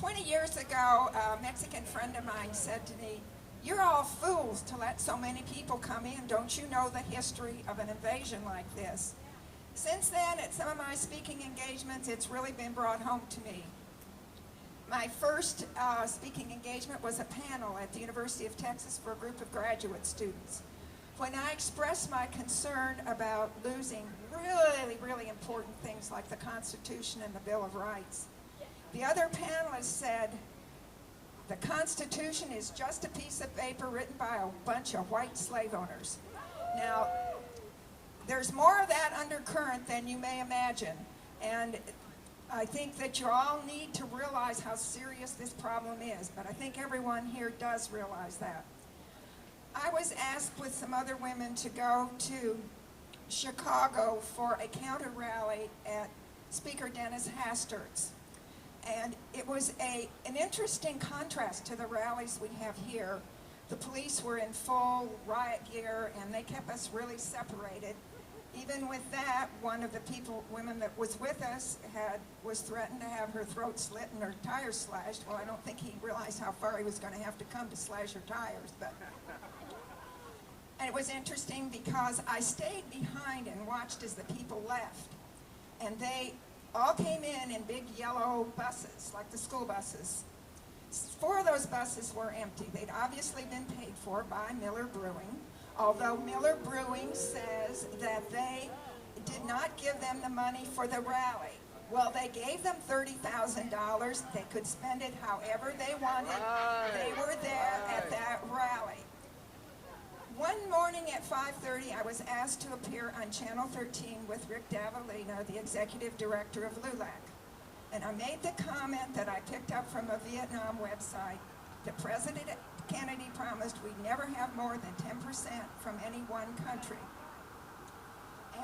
20 years ago, a Mexican friend of mine said to me, "You're all fools to let so many people come in. Don't you know the history of an invasion like this?" Since then, at some of my speaking engagements, it's really been brought home to me. My first speaking engagement was a panel at the University of Texas for a group of graduate students. When I expressed my concern about losing really important things like the Constitution and the Bill of Rights, the other panelists said, "The Constitution is just a piece of paper written by a bunch of white slave owners." Now, there's more of that undercurrent than you may imagine, and I think that you all need to realize how serious this problem is, but I think everyone here does realize that. I was asked with some other women to go to Chicago for a counter rally at Speaker Dennis Hastert's. And it was an interesting contrast to the rallies we have here. The police were in full riot gear and they kept us really separated. Even with that, one of the women that was with us was threatened to have her throat slit and her tires slashed. Well, I don't think he realized how far he was going to have to come to slash her tires. And it was interesting because I stayed behind and watched as the people left. And they all came in big yellow buses, like the school buses. 4 of those buses were empty. They'd obviously been paid for by Miller Brewing, although Miller Brewing says that they did not give them the money for the rally. Well, they gave them $30,000. They could spend it however they wanted. They were there at that rally. One morning at 5:30, I was asked to appear on Channel 13 with Rick Davalina, the executive director of LULAC. And I made the comment that I picked up from a Vietnam website that President Kennedy promised we'd never have more than 10% from any one country.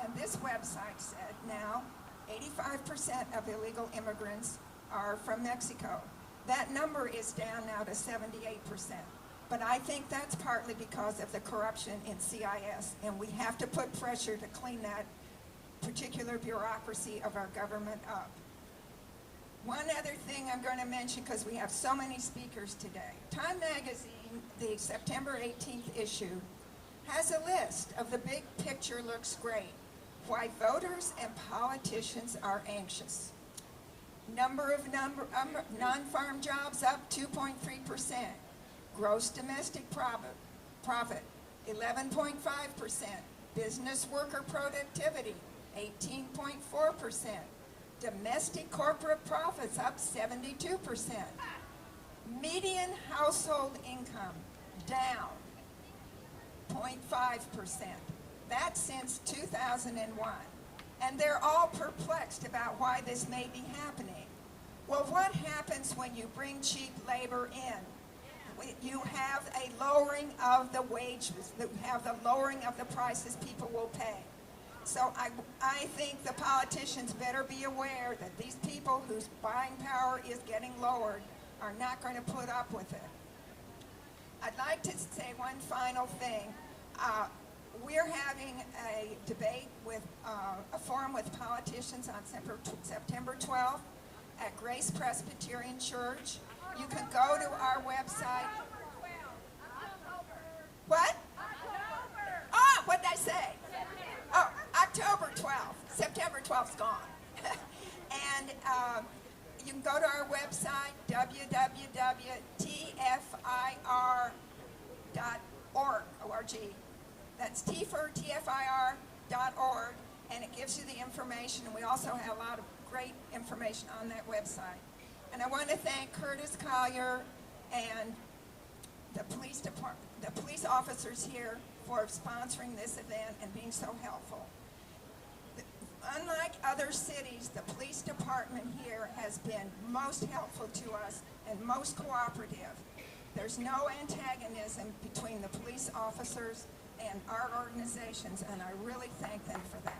And this website said now 85% of illegal immigrants are from Mexico. That number is down now to 78%. But I think that's partly because of the corruption in CIS, and we have to put pressure to clean that particular bureaucracy of our government up. One other thing I'm going to mention, because we have so many speakers today. Time magazine, the September 18th issue, has a list of the big picture looks great. Why voters and politicians are anxious. Number of non-farm jobs up 2.3%. Gross domestic profit 11.5%. Business worker productivity 18.4%. Domestic corporate profits up 72%. Median household income down 0.5%. That's since 2001. And they're all perplexed about why this may be happening. Well, what happens when you bring cheap labor in? You have a lowering of the wages, you have the lowering of the prices people will pay. So I think the politicians better be aware that these people whose buying power is getting lowered are not going to put up with it. I'd like to say one final thing. We're having a debate with a forum with politicians on September 12th at Grace Presbyterian Church. You can go to our website. What? Oh, what did I say? Oh, October 12th. September 12th's gone. And you can go to our website, www.tfir.org. That's tfir.org, and it gives you the information. And we also have a lot of great information on that website. And I want to thank Curtis Collier and the police officers here for sponsoring this event and being so helpful. Unlike other cities, the police department here has been most helpful to us and most cooperative. There's no antagonism between the police officers and our organizations, and I really thank them for that.